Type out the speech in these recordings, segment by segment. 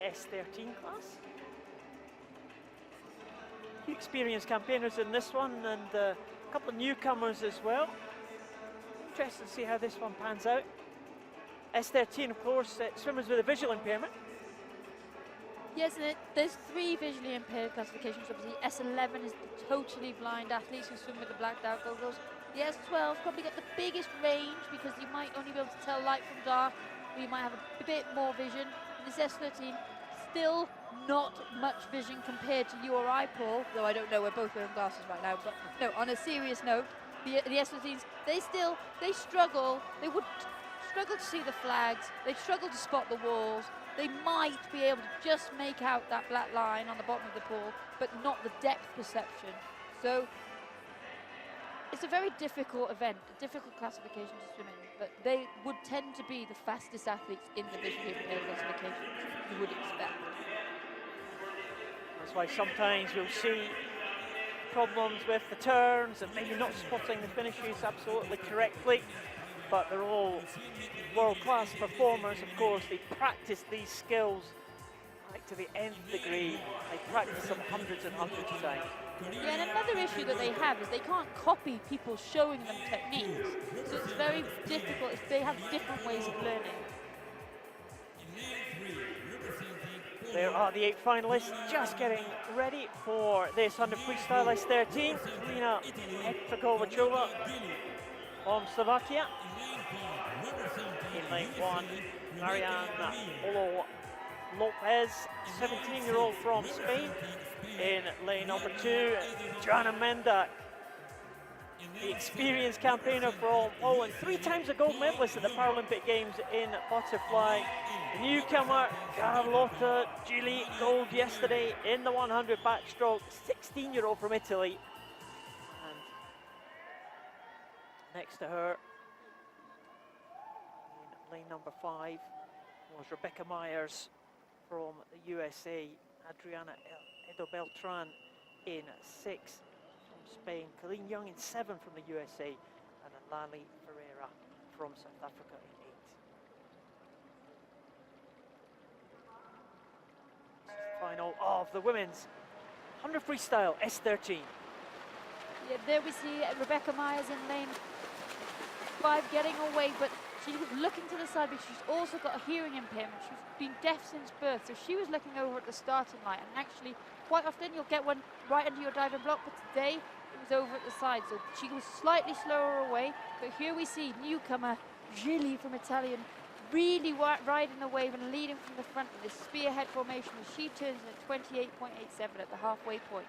S13 class. Few experienced campaigners in this one, and a couple of newcomers as well. Interested to see how this one pans out. S13, of course, swimmers with a visual impairment. Yes, and there's 3 visually impaired classifications. Obviously, S11 is the totally blind athletes who swim with the blacked out goggles. The S12's probably got the biggest range because you might only be able to tell light from dark, or you might have a bit more vision. And this S13, still not much vision compared to you or I, Paul, though I don't know, we're both wearing glasses right now. But no, on a serious note, the S13s, they struggle. They would struggle to see the flags. They'd struggle to spot the walls. They might be able to just make out that black line on the bottom of the pool, but not the depth perception. So it's a very difficult event, a difficult classification to swim in, but they would tend to be the fastest athletes in the visually impaired classification, you would expect. That's why sometimes we'll see problems with the turns and maybe not spotting the finishes absolutely correctly, but they're all world-class performers. Of course, they practice these skills like to the nth degree. They practice them hundreds and hundreds of times. Yeah, and another issue that they have is they can't copy people showing them techniques. So it's very difficult if they have different ways of learning. There are the 8 finalists just getting ready for this under Freestyle S13. Lena Petrikovichova from Slovakia. In lane 1, Ariadna Lopez, 17-year-old from Spain. In lane number 2, Joanna Mendak, the experienced campaigner from Poland, 3 times a gold medalist at the Paralympic Games in butterfly. The newcomer, Carlotta, GILLI, gold yesterday in the 100 backstroke, 16-year-old from Italy. And next to her, in lane number 5, was Rebecca MEYERS from the USA, Ariadna BELTRAN in 6 from Spain, Colleen Young in 7 from the USA, and Lali Ferreira from South Africa in 8. Final of the women's 100 freestyle S13. Yeah, there we see Rebecca MEYERS in lane 5 getting away, but she was looking to the side because she's also got a hearing impairment. She's been deaf since birth, so she was looking over at the starting line, and actually quite often you'll get one right under your diving block, but today it was over at the side, so she was slightly slower away. But here we see newcomer GILLI from Italian really riding the wave and leading from the front with this spearhead formation as she turns in at 28.87 at the halfway point.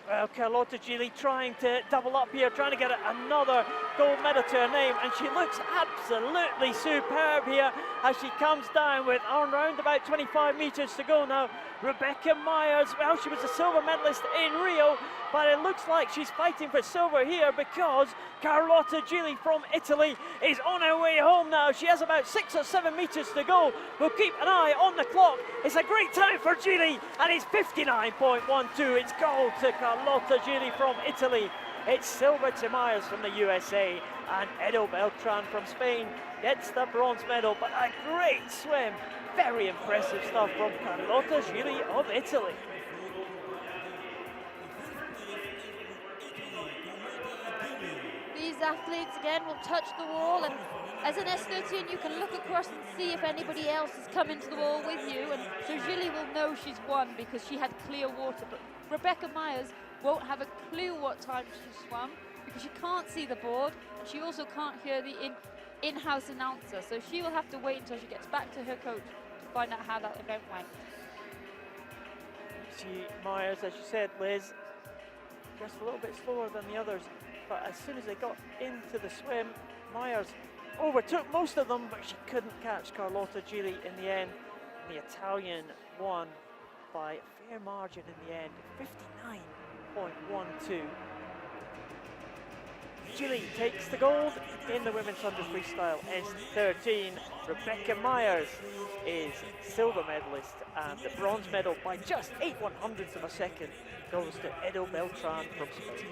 Well, Carlotta GILLI trying to double up here, trying to get another gold medal to her name, and she looks absolutely superb here as she comes down with around about 25 meters to go now. Rebecca MEYERS, well, she was a silver medalist in Rio, but it looks like she's fighting for silver here because Carlotta GILLI from Italy is on her way home now. She has about 6 or 7 meters to go. We'll keep an eye on the clock. It's a great time for GILLI, and it's 59.12. It's gold to Carlotta GILLI from Italy. It's silver to MEYERS from the USA, and BELTRAN from Spain gets the bronze medal, but a great swim. Very impressive stuff from Carlotta GILLI of Italy. These athletes again will touch the wall, and as an S13 you can look across and see if anybody else has come into the wall with you, and so GILLI will know she's won because she had clear water, but Rebecca MEYERS won't have a clue what time she swam because she can't see the board, and she also can't hear the in-house announcer, so she will have to wait until she gets back to her coach to find out how that event went. MEYERS, as you said, Liz, just a little bit slower than the others, but as soon as they got into the swim, MEYERS overtook most of them, but she couldn't catch Carlotta GILLI in the end. And the Italian won by a fair margin in the end, 59.12. GILLI takes the gold in the women's 100 freestyle S13. Rebecca MEYERS is silver medalist, and the bronze medal by just 8/100ths of a second goes to BELTRAN from Spain.